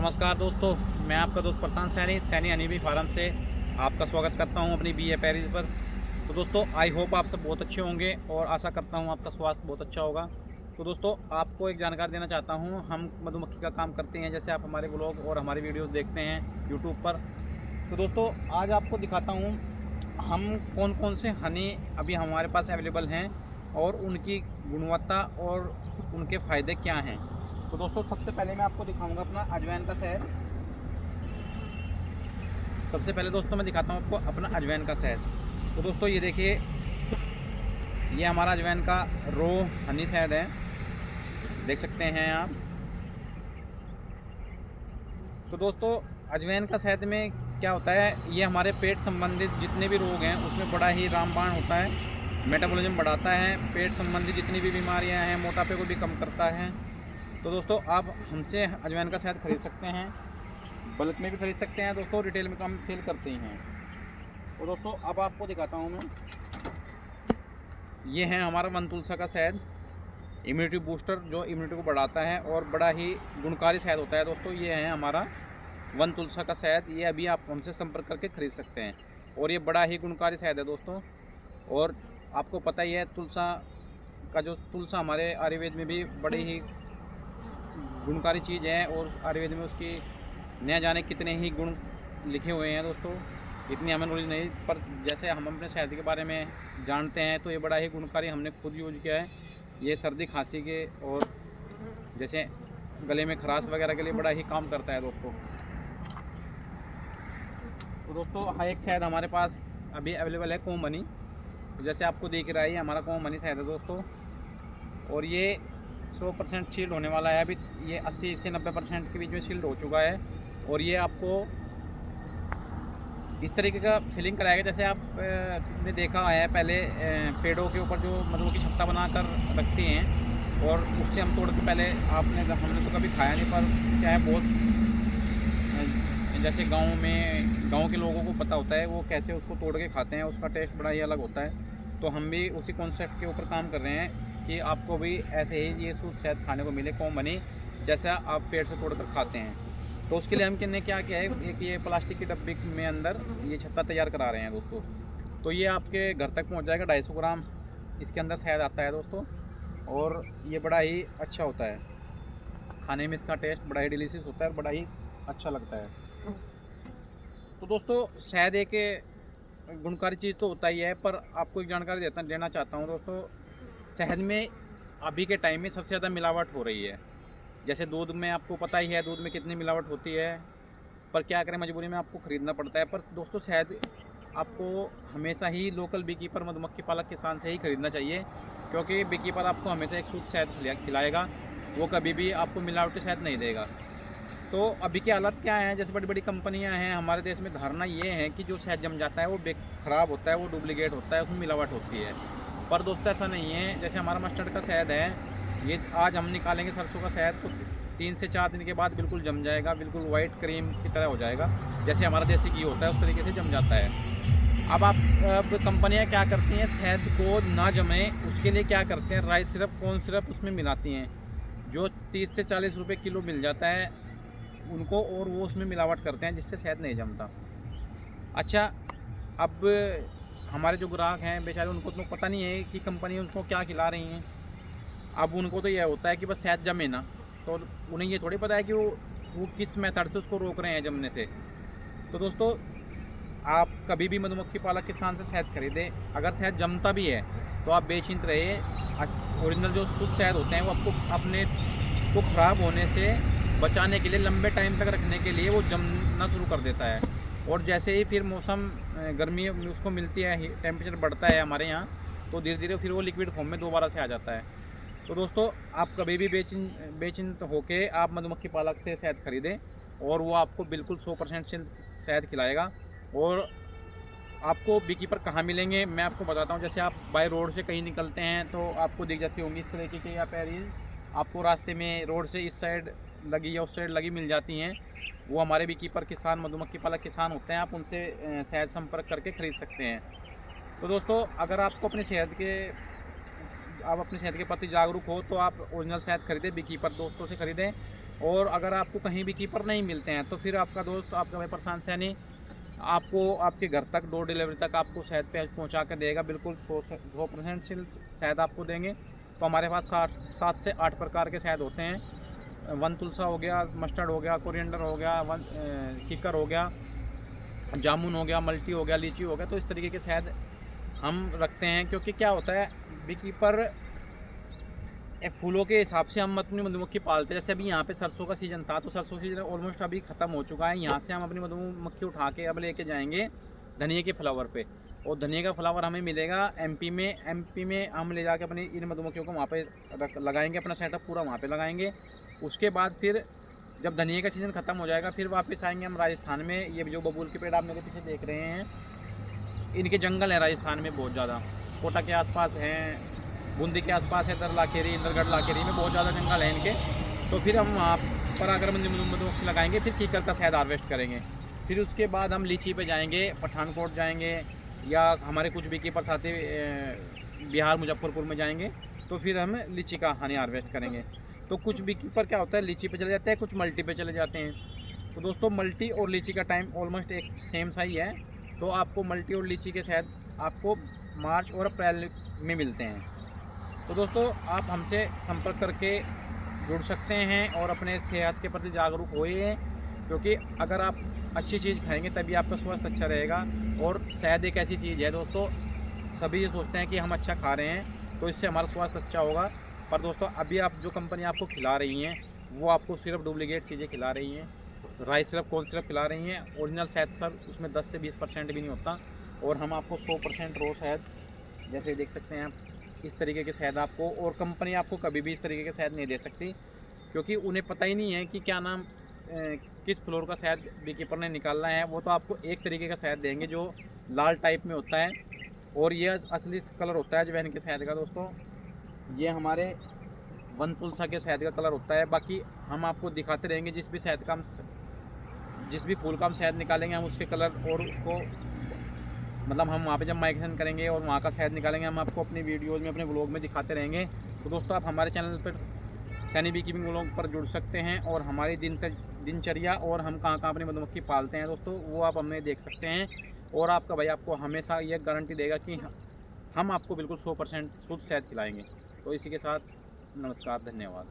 नमस्कार दोस्तों, मैं आपका दोस्त Prashant Saini Saini honey bee farm से आपका स्वागत करता हूं अपनी बी ए पैरिस पर। तो दोस्तों आई होप आप सब बहुत अच्छे होंगे और आशा करता हूं आपका स्वास्थ्य बहुत अच्छा होगा। तो दोस्तों आपको एक जानकारी देना चाहता हूं, हम मधुमक्खी का काम करते हैं, जैसे आप हमारे ब्लॉग और हमारी वीडियोस देखते हैं यूट्यूब पर। तो दोस्तों आज आपको दिखाता हूँ हम कौन कौन से हनी अभी हमारे पास अवेलेबल हैं और उनकी गुणवत्ता और उनके फ़ायदे क्या हैं। तो दोस्तों सबसे पहले मैं आपको दिखाऊंगा अपना अजवाइन का शहद। सबसे पहले दोस्तों मैं दिखाता हूँ आपको अपना अजवाइन का शहद। तो दोस्तों ये देखिए, ये हमारा अजवाइन का रो हनी शहद है, देख सकते हैं आप। तो दोस्तों अजवाइन का शहद में क्या होता है, ये हमारे पेट संबंधित जितने भी रोग हैं उसमें बड़ा ही रामबाण होता है, मेटाबॉलिज्म बढ़ाता है, पेट संबंधित जितनी भी बीमारियां हैं, मोटापे को भी कम करता है। तो दोस्तों आप हमसे अजवाइन का शहद खरीद सकते हैं, बल्क में भी खरीद सकते हैं दोस्तों, रिटेल में हम सेल करते हैं। तो दोस्तों अब आपको दिखाता हूँ मैं, ये है हमारा वन तुलसा का शहद, इम्यूनिटी बूस्टर जो इम्यूनिटी को बढ़ाता है और बड़ा ही गुणकारी शहद होता है दोस्तों। ये है हमारा वन तुलसा का शहद, ये अभी आप हमसे संपर्क करके खरीद सकते हैं और ये बड़ा ही गुणकारी शहद है दोस्तों। और आपको पता ही है तुलसा का जो तुलसा हमारे आयुर्वेद में भी बड़ी ही गुणकारी चीज़ है और आयुर्वेद में उसकी न जाने कितने ही गुण लिखे हुए हैं दोस्तों, इतनी हमें नॉलेज नहीं, पर जैसे हम अपने शहद के बारे में जानते हैं तो ये बड़ा ही गुणकारी, हमने खुद यूज किया है। ये सर्दी खांसी के और जैसे गले में खराश वगैरह के लिए बड़ा ही काम करता है दोस्तों। तो दोस्तों हाँ, एक शहद हमारे पास अभी अवेलेबल है कोमनी, जैसे आपको दिख रहा है, ये हमारा कोमनी शहद है दोस्तों। और ये 100% शील्ड होने वाला है, अभी ये 80 से 90% के बीच में शील्ड हो चुका है। और ये आपको इस तरीके का फिलिंग कराएगा, जैसे आप ने देखा है पहले पेड़ों के ऊपर जो मधुमक्खी छत्ता बना कर रखती हैं और उससे हम तोड़ के, पहले हमने तो कभी खाया नहीं, पर क्या है बहुत जैसे गांव के लोगों को पता होता है वो कैसे उसको तोड़ के खाते हैं, उसका टेस्ट बड़ा ही अलग होता है। तो हम भी उसी कॉन्सेप्ट के ऊपर काम कर रहे हैं कि आपको भी ऐसे ही ये शुद्ध शहद खाने को मिले कोमनी, जैसा आप पेड़ से तोड़ कर खाते हैं। तो उसके लिए हमने क्या किया है, एक ये प्लास्टिक की डब्बी में अंदर ये छत्ता तैयार करा रहे हैं दोस्तों। तो ये आपके घर तक पहुंच जाएगा, 250 ग्राम इसके अंदर शहद आता है दोस्तों। और ये बड़ा ही अच्छा होता है खाने में, इसका टेस्ट बड़ा ही डिलीशियस होता है, बड़ा ही अच्छा लगता है। तो दोस्तों शहद एक गुणकारी चीज़ तो होता ही है, पर आपको एक जानकारी देना चाहता हूँ दोस्तों। शहद में अभी के टाइम में सबसे ज़्यादा मिलावट हो रही है, जैसे दूध में आपको पता ही है दूध में कितनी मिलावट होती है, पर क्या करें मजबूरी में आपको ख़रीदना पड़ता है। पर दोस्तों शहद आपको हमेशा ही लोकल बीकीपर मधुमक्खी पालक किसान से ही ख़रीदना चाहिए, क्योंकि बीकीपर आपको हमेशा एक शुद्ध शहद खिलाएगा, वो कभी भी आपको मिलावटी शहद नहीं देगा। तो अभी की हालत क्या है, जैसे बड़ी बड़ी कंपनियां हैं हमारे देश में, धारणा ये है कि जो शहद जम जाता है वो ख़राब होता है, वो डुप्लीकेट होता है, उसमें मिलावट होती है। पर दोस्तों ऐसा नहीं है। जैसे हमारा मस्टर्ड का शहद है, ये आज हम निकालेंगे सरसों का शहद तो 3 से 4 दिन के बाद बिल्कुल जम जाएगा, बिल्कुल वाइट क्रीम की तरह हो जाएगा, जैसे हमारा देसी घी होता है उस तरीके से जम जाता है। अब कंपनियां क्या करती हैं, शहद को ना जमे उसके लिए क्या करते हैं, राइस सिरप, कॉर्न सिरप उसमें मिलाती हैं, जो 30 से 40 रुपये किलो मिल जाता है उनको, और वो उसमें मिलावट करते हैं जिससे शहद नहीं जमता। अच्छा, अब हमारे जो ग्राहक हैं बेचारे, उनको तो पता नहीं है कि कंपनी उनको क्या खिला रही हैं। अब उनको तो यह होता है कि बस शहद जमे ना, तो उन्हें ये थोड़ी पता है कि वो किस मेथड से उसको रोक रहे हैं जमने से। तो दोस्तों आप कभी भी मधुमक्खी पालक किसान से शहद खरीदें, अगर शहद जमता भी है तो आप बेचिंत रहिए। ओरिजिनल जो शुद्ध शहद होते हैं वो आपको अपने को ख़राब होने से बचाने के लिए, लंबे टाइम तक रखने के लिए वो जमना शुरू कर देता है। और जैसे ही फिर मौसम गर्मी उसको मिलती है, टेम्परेचर बढ़ता है हमारे यहाँ, तो धीरे धीरे फिर वो लिक्विड फॉर्म में दोबारा से आ जाता है। तो दोस्तों आप कभी भी बेचिंत होके आप मधुमक्खी पालक से शहद खरीदें और वो आपको बिल्कुल 100% शहद खिलाएगा। और आपको बीकीपर कहाँ मिलेंगे मैं आपको बताता हूँ। जैसे आप बाय रोड से कहीं निकलते हैं तो आपको दिख जाती होंगी इस तरीके की, या पैरिस आपको रास्ते में रोड से इस साइड लगी या उस साइड लगी मिल जाती हैं, वो हमारे बीकीपर किसान मधुमक्खी पालक किसान होते हैं, आप उनसे शहद संपर्क करके ख़रीद सकते हैं। तो दोस्तों अगर आपको अपने शहद के प्रति जागरूक हो तो आप ओरिजिनल शहद खरीदें, बीकीपर दोस्तों से खरीदें, और अगर आपको कहीं भी कीपर नहीं मिलते हैं तो फिर आपका दोस्त, आपका भाई प्रशांत सैनी आपको आपके घर तक डोर डिलीवरी तक आपको शहद पे पहुँचा कर देगा। बिल्कुल 100% शहद आपको देंगे। तो हमारे पास 7 से 8 प्रकार के शहद होते हैं। वन तुलसा हो गया, मस्टर्ड हो गया, कोरिएंडर हो गया, किकर हो गया, जामुन हो गया, मल्टी हो गया, लीची हो गया। तो इस तरीके के शहद हम रखते हैं, क्योंकि क्या होता है बी कीपर फूलों के हिसाब से हम अपनी मधुमक्खी पालते हैं। जैसे अभी यहाँ पे सरसों का सीज़न था, तो सरसों सीज़न ऑलमोस्ट अभी ख़त्म हो चुका है। यहाँ से हम अपनी मधुमक्खी उठा के अब लेके जाएंगे धनिया के फ्लावर पे, और धनिया का फ्लावर हमें मिलेगा एमपी में। एमपी में हम ले जाके अपनी इन मधुमक्खियों को वहाँ पे लगाएंगे, अपना सेटअप पूरा वहाँ पे लगाएंगे। उसके बाद फिर जब धनिया का सीज़न ख़त्म हो जाएगा, फिर वापस आएंगे हम राजस्थान में। ये जो बबूल के पेड़ आप मेरे पीछे देख रहे हैं, इनके जंगल हैं राजस्थान में बहुत ज़्यादा। कोटा के आसपास हैं, बूंदी के आसपास है, दरलाखेरी, इंद्रगढ़ लाखेरी में बहुत ज़्यादा जंगल है इनके। तो फिर हम वहाँ पर आकर मधुमक्खी लगाएंगे, फिर कीकर का शहद हार्वेस्ट करेंगे। फिर उसके बाद हम लीची पे जाएंगे, पठानकोट जाएंगे, या हमारे कुछ भी कीपर साथी बिहार मुजफ्फरपुर में जाएंगे, तो फिर हम लीची का हनी हार्वेस्ट करेंगे। तो कुछ भी कीपर क्या होता है लिची पे चले जाते हैं, कुछ मल्टी पे चले जाते हैं। तो दोस्तों मल्टी और लीची का टाइम ऑलमोस्ट एक सेम सा ही है। तो आपको मल्टी और लीची के शहद आपको मार्च और अप्रैल में मिलते हैं। तो दोस्तों आप हमसे संपर्क करके जुड़ सकते हैं और अपने सेहत के प्रति जागरूक होइए, क्योंकि अगर आप अच्छी चीज़ खाएंगे तभी आपका स्वास्थ्य अच्छा रहेगा। और शहद एक ऐसी चीज़ है दोस्तों, सभी ये सोचते हैं कि हम अच्छा खा रहे हैं तो इससे हमारा स्वास्थ्य अच्छा होगा, पर दोस्तों अभी आप जो कंपनी आपको खिला रही हैं वो आपको सिर्फ डुप्लीकेट चीज़ें खिला रही हैं। राइस सिरप, कॉर्न सिरप खिला रही हैं। ओरिजिनल शहद सर उसमें 10 से 20% भी नहीं होता, और हम आपको 100% रो शहद, जैसे देख सकते हैं आप, इस तरीके के शहद आपको, और कंपनी आपको कभी भी इस तरीके के शहद नहीं दे सकती, क्योंकि उन्हें पता ही नहीं है कि क्या नाम किस फ्लोर का शहद बी कीपर ने निकालना है। वो तो आपको एक तरीके का शहद देंगे जो लाल टाइप में होता है, और ये असली कलर होता है अजवाइन के शहद का। दोस्तों ये हमारे वन तुलसा के शहद का कलर होता है। बाकी हम आपको दिखाते रहेंगे जिस भी फूल का हम शहद निकालेंगे, हम उसके कलर और उसको मतलब हम वहाँ पे जब माइग्रेशन करेंगे और वहाँ का शहद निकालेंगे, हम आपको अपनी वीडियोज़ में, अपने व्लॉग में दिखाते रहेंगे। तो दोस्तों आप हमारे चैनल पर सैनी बी कीपिंग व्लॉग पर जुड़ सकते हैं, और हमारी दिनचर्या और हम कहाँ कहाँ अपनी मधुमक्खी पालते हैं दोस्तों वो आप हमें देख सकते हैं। और आपका भाई आपको हमेशा ये गारंटी देगा कि हम आपको बिल्कुल 100% शुद्ध शहद खिलाएँगे। तो इसी के साथ नमस्कार, धन्यवाद।